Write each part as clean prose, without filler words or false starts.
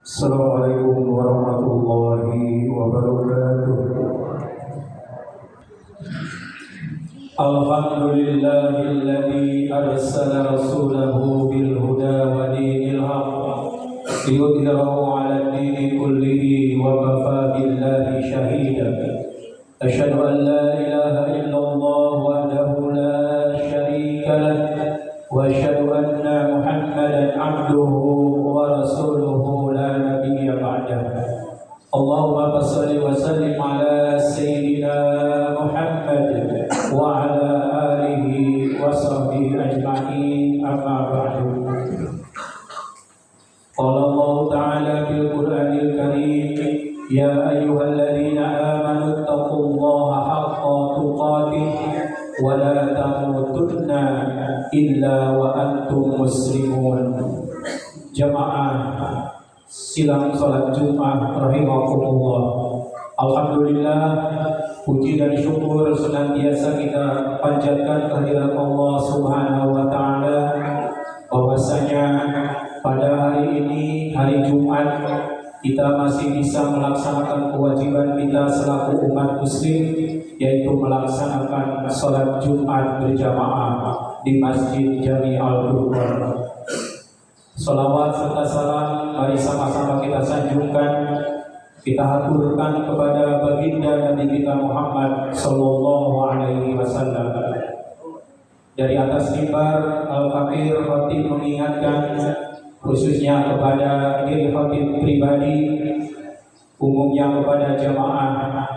Assalamualaikum warahmatullahi wabarakatuh. Alhamdulillahilladzi arsala rasulahu bil huda wa dinil haqq liyudhhirahu 'ala ad-dini kullihi wa kafaa billahi shahida. Asyhadu an la ilaha illallah wahdahu la syarika lah wa asyhadu anna Muhammadan 'abduhu wa rasuluhu la nabiyya ba'dahu. Allahumma shalli wa sallim ala sayyidina Muhammad wa ala alihi wa sahbihi ajma'in, amma ba'du. Qala Allah ta'ala fil Qur'anil Karim, ya ayyuhalladzina amanu taqullaha haqqa tuqatih wa la tamutunna illa wa antum muslimun. Jamaah silang salat Jumat rahimakumullah. Alhamdulillah, puji dan syukur senantiasa kita panjatkan kehadirat Allah Subhanahu wa taala, bahwasanya pada hari ini, hari Jumat, kita masih bisa melaksanakan kewajiban kita selaku umat muslim, yaitu melaksanakan salat Jumat berjamaah di Masjid Jami Al-Qur'an. Salawat serta salam mari sama-sama kita sanjungkan, kita haturkan kepada baginda Nabi kita Muhammad sallallahu alaihi wasallam. Dari atas mimbar Al-Kabir, khatib mengingatkan khususnya kepada diri khatib pribadi, umumnya kepada jamaah,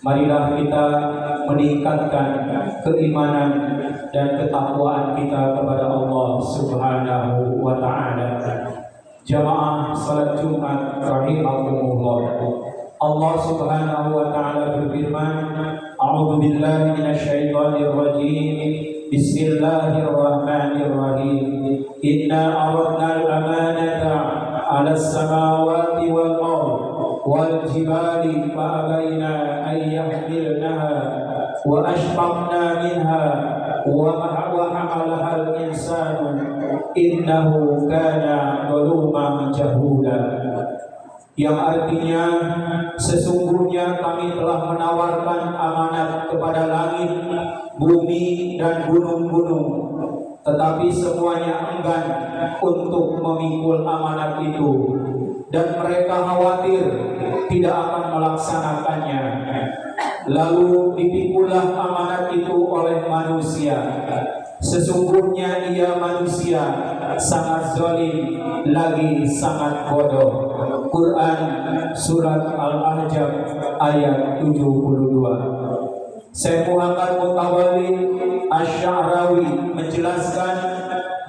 marilah kita meningkatkan keimanan dan ketakwaan kita kepada Allah Subhanahu wa taala. Jamaah salat Jumat rahimakumullah. Allah Subhanahu wa taala berfirman, a'udzu billahi minasyaitonir rajim. Bismillahirrahmanirrahim. Inna aradna al-amanata 'ala as-samawati wal ardh wal jibali fa abaina an yahmilnaha wa ashfaqna minha wa hamalaha al-insanu innahu kana zaluman jahula. Yang artinya, sesungguhnya kami telah menawarkan amanat kepada langit, bumi dan gunung-gunung, tetapi semuanya enggan untuk memikul amanat itu, dan mereka khawatir tidak akan melaksanakannya. Lalu dipikulah amanat itu oleh manusia. Sesungguhnya ia manusia sangat zalim lagi sangat bodoh. Quran surat Al-Ahzab ayat 72. Syekh Muhammad Mutawalli Asy-Sya'rawi menjelaskan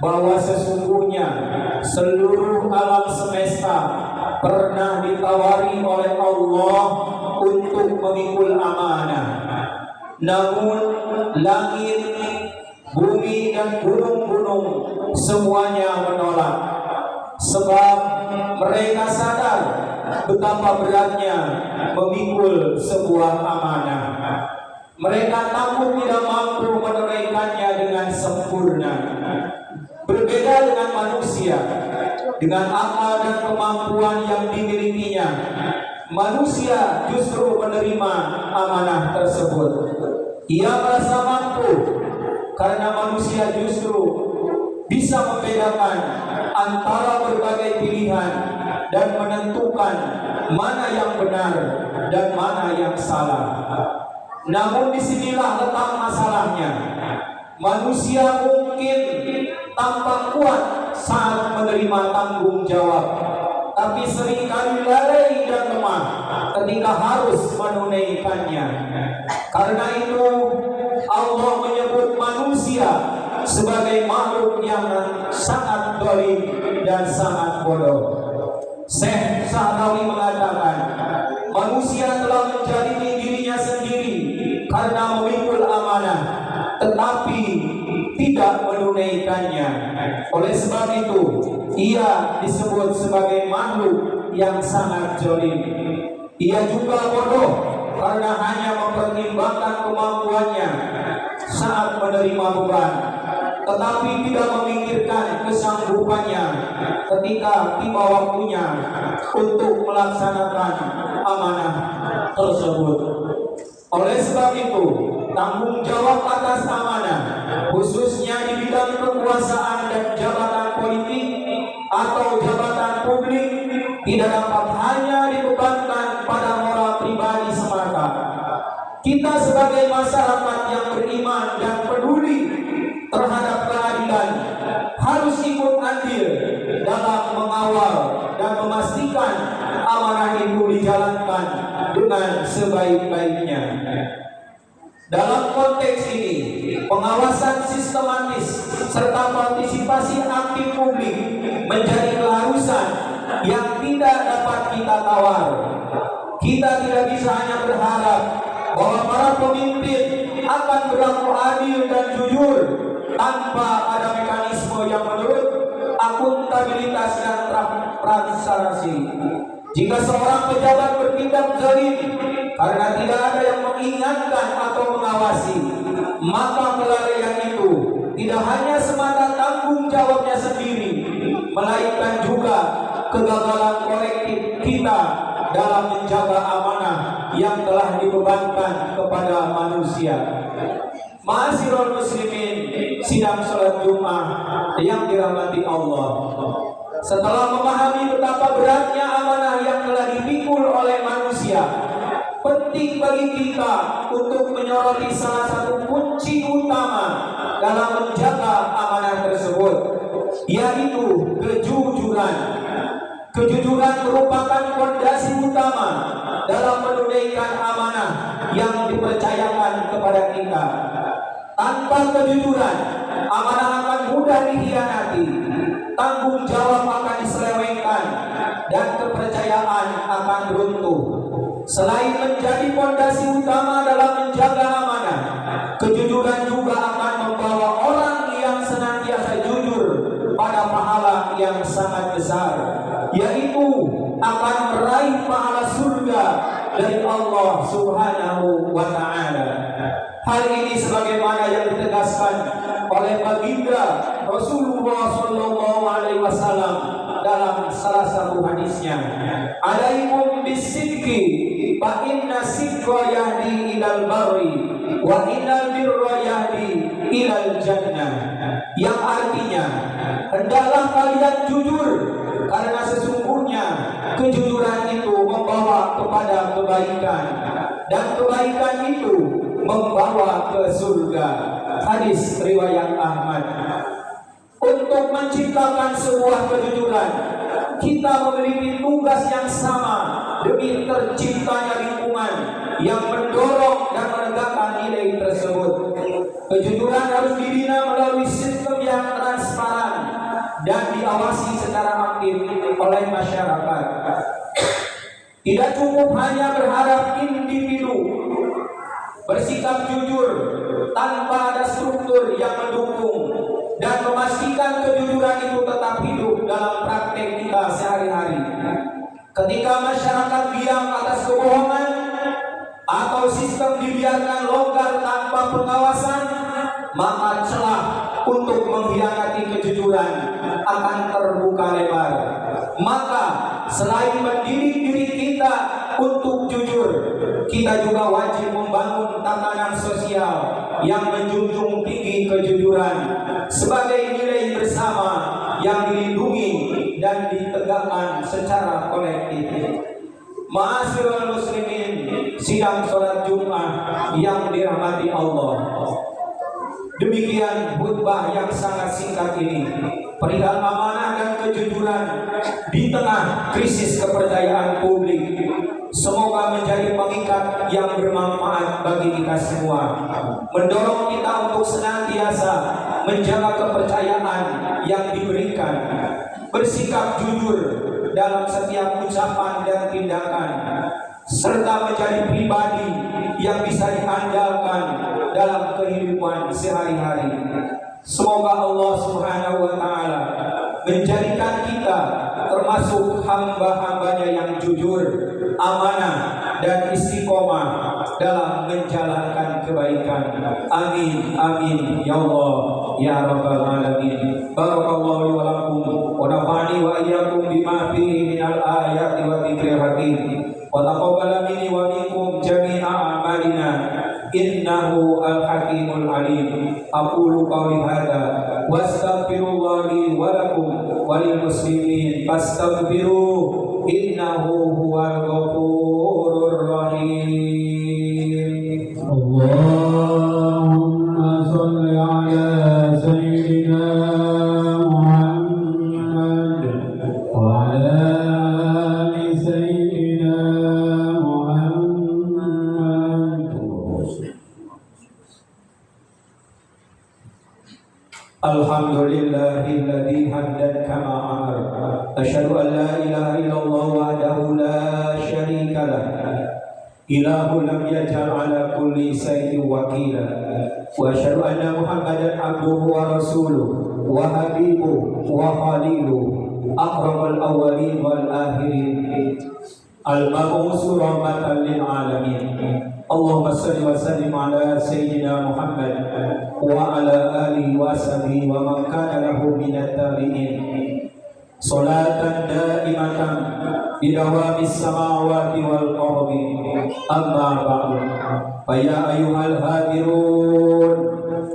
bahwa sesungguhnya seluruh alam semesta pernah ditawari oleh Allah untuk memikul amanah. Namun langit, bumi dan gunung-gunung semuanya menolak, sebab mereka sadar betapa beratnya memikul sebuah amanah. Mereka takut tidak mampu menunaikannya dengan sempurna. Berbeda dengan manusia, dengan akal dan kemampuan yang dimilikinya, manusia justru menerima amanah tersebut. Ia merasa mampu karena manusia justru bisa membedakan antara berbagai pilihan dan menentukan mana yang benar dan mana yang salah. Namun disinilah letak masalahnya. Manusia mungkin tampak kuat saat menerima tanggung jawab, tapi seringkali lalai dan lemah ketika harus menunaikannya. Karena itu Allah menyebut manusia sebagai makhluk yang sangat zalim dan sangat bodoh. Syekh Sya'rawi mengatakan, manusia telah menjalimi dirinya sendiri karena memikul amanah, tetapi tidak menunaikannya. Oleh sebab itu, ia disebut sebagai makhluk yang sangat zalim. Ia juga bodoh karena hanya mempertimbangkan kemampuannya saat menerima beban, tetapi tidak memikirkan kesanggupannya ketika tiba waktunya untuk melaksanakan amanah tersebut. Oleh sebab itu, tanggung jawab atas amanah, khususnya di bidang kekuasaan dan jabatan politik atau jabatan publik, tidak dapat hanya dibebankan pada moral pribadi semata. Kita sebagai masyarakat yang beriman dan peduli terhadap keadilan harus ikut andil dalam mengawal dan memastikan amanah itu dijalankan dengan sebaik-baiknya. Dalam konteks ini, pengawasan sistematis serta partisipasi aktif publik menjadi keharusan yang tidak dapat kita tawar. Kita tidak bisa hanya berharap bahwa para pemimpin akan berlaku adil dan jujur tanpa ada mekanisme yang menurut akuntabilitas dan transparansi. Jika seorang pejabat bertindak zalim karena tidak ada yang mengingatkan atau mengawasi, maka kelalaian itu tidak hanya semata tanggung jawabnya sendiri, melainkan juga kegagalan kolektif kita dalam menjaga amanah yang telah dibebankan kepada manusia. Ma'asyiral muslimin, sidang salat Jumat yang dirahmati Allah. Setelah memahami betapa beratnya amanah yang telah dipikul oleh manusia, penting bagi kita untuk menyoroti salah satu kunci utama dalam menjaga amanah tersebut, yaitu kejujuran. Kejujuran merupakan fondasi utama dalam menunaikan amanah yang dipercayakan kepada kita. Tanpa kejujuran, amanah akan mudah dikhianati, tanggung jawab akan diselewengkan, dan kepercayaan akan runtuh. Selain menjadi fondasi utama dalam menjaga amanah, kejujuran juga akan membawa orang yang senantiasa jujur pada pahala yang sangat besar, yaitu akan meraih pahala surga dari Allah Subhanahu wa Ta'ala. Hal ini sebagaimana yang ditegaskan oleh baginda Rasulullah Sallallahu Alaihi Wasallam dalam salah satu hadisnya, "Alaikum bisidqi, fa inna sidqa yahdi ilal barri, wa innal birra yahdi ilal jannah." Yang artinya, hendaklah kalian jujur, karena sesungguhnya kejujuran itu membawa kepada kebaikan, dan kebaikan itu membawa ke surga. Hadis riwayat Ahmad. Untuk menciptakan sebuah kejujuran, kita memiliki tugas yang sama demi terciptanya lingkungan yang mendorong dan menegakkan nilai tersebut. Kejujuran harus dibina melalui sistem yang transparan dan diawasi secara aktif oleh masyarakat. Tidak cukup hanya berharap individu bersikap jujur tanpa ada struktur yang mendukung dan memastikan kejujuran itu tetap hidup dalam praktek kita sehari-hari. Ketika masyarakat diam atas kebohongan atau sistem dibiarkan longgar tanpa pengawasan, maka celah untuk mengkhianati kejujuran akan terbuka lebar. Maka selain mendidik diri kita untuk jujur, kita juga wajib membangun tatanan sosial yang menjunjung tinggi kejujuran sebagai nilai bersama yang dilindungi dan ditegakkan secara kolektif. Ma'asyiral muslimin, sidang salat Jumat yang dirahmati Allah. Demikian khutbah yang sangat singkat ini perihal amanah dan kejujuran di tengah krisis kepercayaan publik. Semoga menjadi pengikat yang bermanfaat bagi kita semua, mendorong kita untuk senantiasa menjaga kepercayaan yang diberikan, bersikap jujur dalam setiap ucapan dan tindakan, serta menjadi pribadi yang bisa diandalkan dalam kehidupan sehari-hari. Semoga Allah Subhanahu wa Ta'ala menjadikan kita termasuk hamba-hambanya yang jujur, amanah, dan istiqomah dalam menjalankan kebaikan. Amin, amin, ya Allah. ya rabbal alamin. Barakallahu li wa lakum wa nafa'ani wa iyyakum bima fihi minal ayati wa dzikril hakim. Wa taqabbala minni wa minkum jami'a a'malina innahu al-hakimul alim. Aqulu qawli hadza wa astaghfirullah li wa lakum wa lil muslimin fastaghfiruh innahu huwal ghafurur rahim. Allahumma shalli ala sayyidina Muhammad wa ala ali sayyidina Muhammad. Alhamdulillahilladzi hamdan kama amara. Asyhadu an la ilaha illallah wahdahu la syarika lah. Ilahu lam yaj'al ala kulli shay'in wakila. Wa asyhadu anna Muhammadan abduhu wa rasuluh wa habibuhu wa khaliluhu akramal awwalin wal akhirin. Al-mab'us rahmatan lil alamin. Allahumma salli wa sallim ala sayyidina Muhammad wa ala alihi wa sahbihi wa man kana lahu minat tabi'in. Salatan daimatan bidawamis samawati wal ardi. Amma ba'du. Fa ya ayyuhal hadirun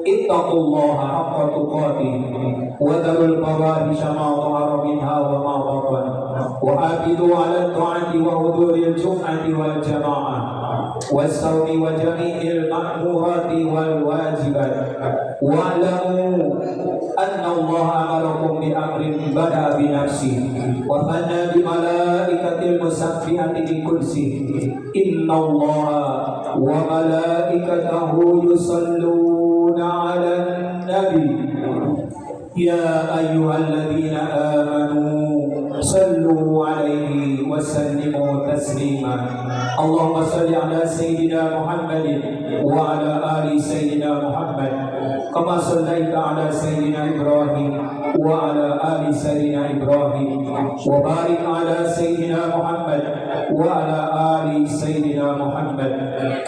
ittaqullaha haqqa tuqatih wa dharul fawahisha ma dhahara minha wa ma batan wa hafizu ala ta'ati wa huduril jum'ati wal jama'ah والصوم وجميع المأمورات والواجبات واعلموا أن الله أمركم بأمر بدأ بنفسه وثنى بملائكة المسبحة بكرسه إن الله وملائكته يصلون على النبي يا أيها الذين آمنوا صلوا عليه وسلموا تسليما. اللهم صل على سيدنا محمد وعلى آل سيدنا محمد كما صليت على سيدنا إبراهيم وعلى آل سيدنا إبراهيم وبارك على سيدنا محمد وعلى آل سيدنا محمد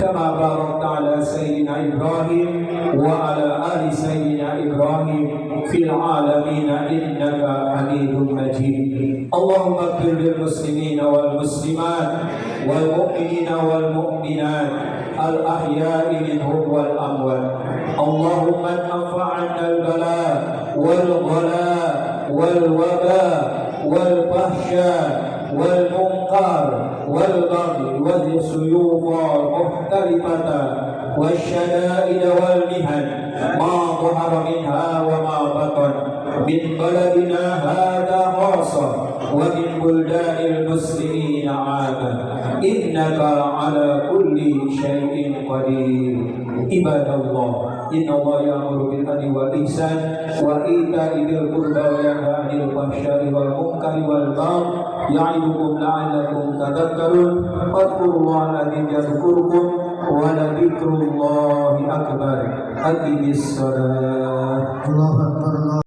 كما باركت على سيدنا إبراهيم وعلى آل سيدنا إبراهيم في العالمين إنك حميد مجيد. اللهم اغفر للمسلمين والمسلمات والمؤمنين والمؤمنات الأحياء منهم والأموات. اللهم ادفع عنا البلاء والغلاء والوباء والفحشاء والمنكر والبغي والسيوف المختلفة والشدائد والمهن ما ظهر منها وما بطن من بلدنا هذا خاصة ومن بلدان المسلمين عامة إنك على كل شيء قدير. عباد الله إن الله يأمر بالعدل والإحسان وإيتاء ذي القربى وينهى عن الفحشاء والمنكر والبغي يعظكم لعلكم تذكرون. فاذكروا الله العظيم يذكركم ولذكر الله أكبر. أقم الصلاة. الله أكبر.